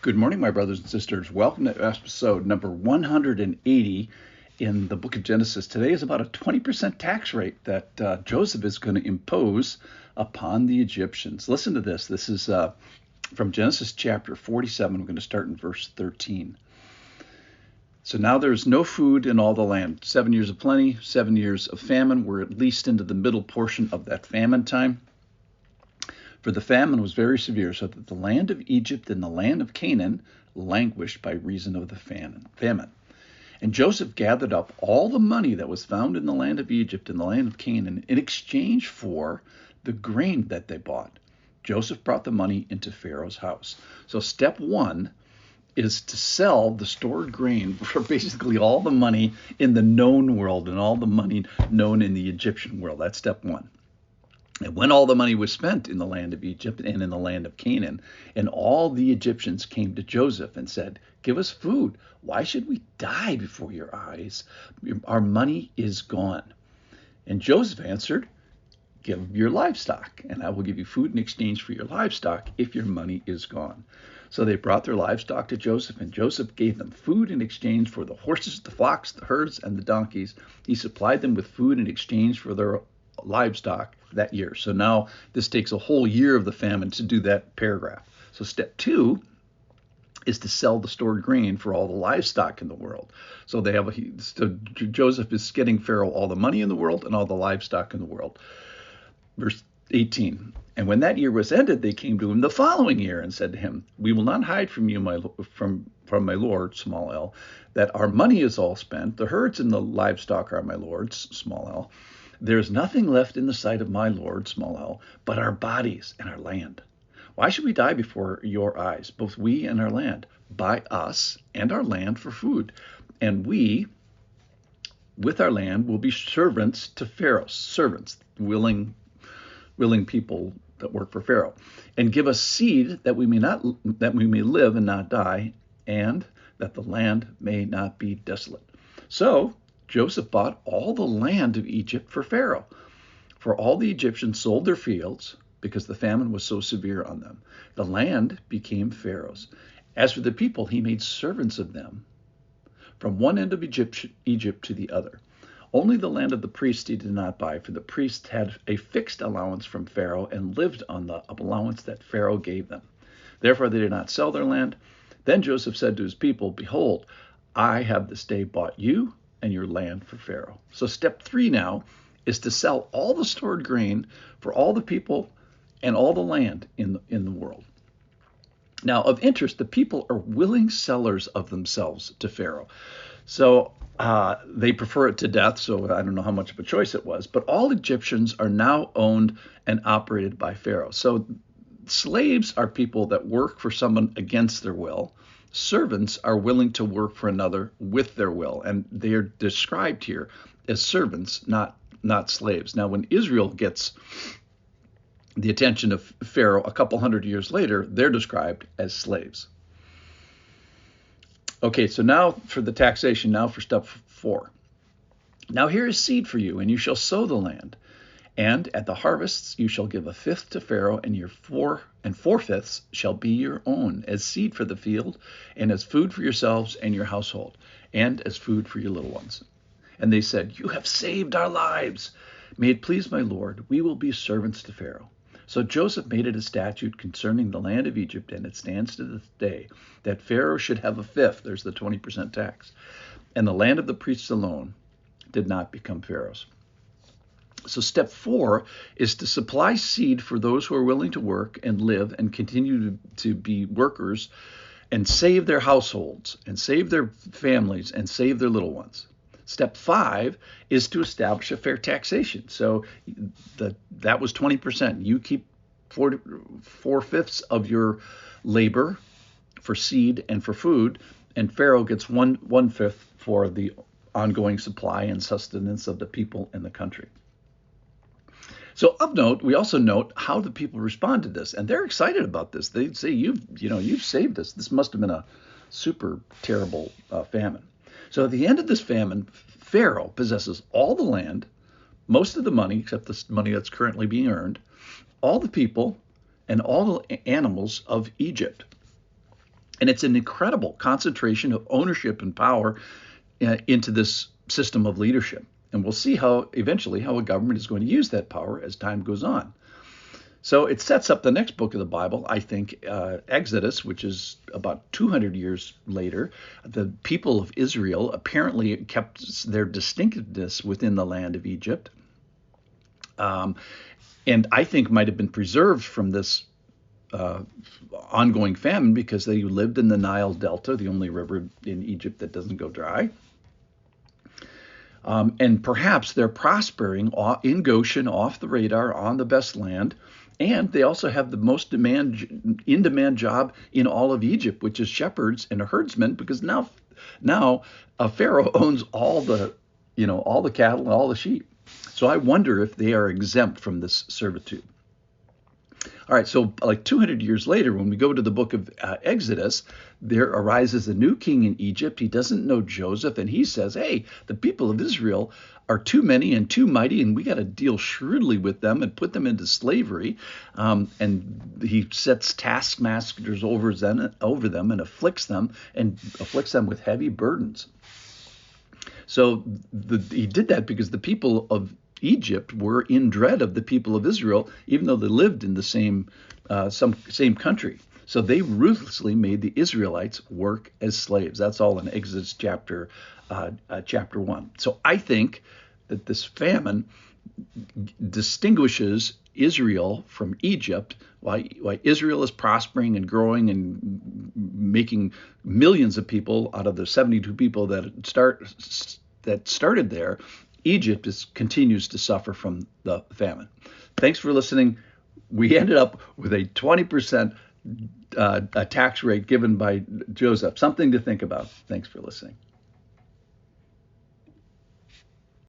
Good morning, my brothers and sisters. Welcome to episode number 180 in the book of Genesis. Today is about a 20% tax rate that Joseph is going to impose upon the Egyptians. Listen to this. This is from Genesis chapter 47. We're going to start in verse 13. So now there's no food in all the land. 7 years of plenty, 7 years of famine. We're at least into the middle portion of that famine time. For the famine was very severe, so that the land of Egypt and the land of Canaan languished by reason of the famine. And Joseph gathered up all the money that was found in the land of Egypt and the land of Canaan in exchange for the grain that they bought. Joseph brought the money into Pharaoh's house. So step one is to sell the stored grain for basically all the money in the known world and all the money known in the Egyptian world. That's step one. And when all the money was spent in the land of Egypt and in the land of Canaan, and all the Egyptians came to Joseph and said, "Give us food. Why should we die before your eyes? Our money is gone." And Joseph answered, "Give your livestock, and I will give you food in exchange for your livestock if your money is gone." So they brought their livestock to Joseph, and Joseph gave them food in exchange for the horses, the flocks, the herds, and the donkeys. He supplied them with food in exchange for their livestock that year. So now this takes a whole year of the famine to do that paragraph. So step two is to sell the stored grain for all the livestock in the world. So Joseph is getting Pharaoh all the money in the world and all the livestock in the world. Verse 18. And when that year was ended, they came to him the following year and said to him, "We will not hide from you, from my lord, small l, that our money is all spent. The herds and the livestock are my lord's, small l. There's nothing left in the sight of my lord, small l, but our bodies and our land. Why should we die before your eyes, both we and our land? Buy us and our land for food, and we, with our land, will be servants to Pharaoh," servants, willing people that work for Pharaoh, "and give us seed that we may live and not die, and that the land may not be desolate." So Joseph bought all the land of Egypt for Pharaoh, for all the Egyptians sold their fields because the famine was so severe on them. The land became Pharaoh's. As for the people, he made servants of them from one end of Egypt to the other. Only the land of the priests he did not buy, for the priests had a fixed allowance from Pharaoh and lived on the allowance that Pharaoh gave them. Therefore they did not sell their land. Then Joseph said to his people, "Behold, I have this day bought you and your land for Pharaoh." So step three now is to sell all the stored grain for all the people and all the land in the world. Now, of interest, the people are willing sellers of themselves to Pharaoh. So they prefer it to death, so I don't know how much of a choice it was, but all Egyptians are now owned and operated by Pharaoh. So slaves are people that work for someone against their will. Servants are willing to work for another with their will, and they are described here as servants, not slaves. Now, when Israel gets the attention of Pharaoh a couple hundred years later, they're described as slaves. Okay, so now for the taxation, now for step 4. "Now here is seed for you, and you shall sow the land. And at the harvests you shall give a fifth to Pharaoh, and your 4/5 shall be your own, as seed for the field, and as food for yourselves and your household, and as food for your little ones." And they said, "You have saved our lives. May it please my lord, we will be servants to Pharaoh." So Joseph made it a statute concerning the land of Egypt, and it stands to this day, that Pharaoh should have a fifth, there's the 20% tax, and the land of the priests alone did not become Pharaoh's. So step 4 is to supply seed for those who are willing to work and live and continue to be workers and save their households and save their families and save their little ones. Step 5 is to establish a fair taxation. So that was 20%. You keep 4/5 of your labor for seed and for food, and Pharaoh gets 1/5 for the ongoing supply and sustenance of the people in the country. So of note, we also note how the people respond to this, and they're excited about this. They say, you've saved us. This must have been a super terrible famine. So at the end of this famine, Pharaoh possesses all the land, most of the money, except the money that's currently being earned, all the people, and all the animals of Egypt. And it's an incredible concentration of ownership and power into this system of leadership. And we'll see how eventually how a government is going to use that power as time goes on. So it sets up the next book of the Bible, I think, Exodus, which is about 200 years later. The people of Israel apparently kept their distinctiveness within the land of Egypt, and I think might have been preserved from this ongoing famine because they lived in the Nile Delta, the only river in Egypt that doesn't go dry. And perhaps they're prospering in Goshen, off the radar, on the best land. And they also have the most in-demand job in all of Egypt, which is shepherds and herdsmen, because now Pharaoh owns all the cattle and all the sheep. So I wonder if they are exempt from this servitude. All right, so like 200 years later, when we go to the book of Exodus, there arises a new king in Egypt. He doesn't know Joseph, and he says, hey, the people of Israel are too many and too mighty, and we got to deal shrewdly with them and put them into slavery. And he sets taskmasters over them and afflicts them with heavy burdens. So he did that because the people of Egypt were in dread of the people of Israel, even though they lived in the same country. So they ruthlessly made the Israelites work as slaves. That's all in Exodus chapter 1. So I think that this famine distinguishes Israel from Egypt. Why Israel is prospering and growing and making millions of people out of the 72 people that started there. Egypt continues to suffer from the famine. Thanks for listening. We ended up with a 20% tax rate given by Joseph. Something to think about. Thanks for listening.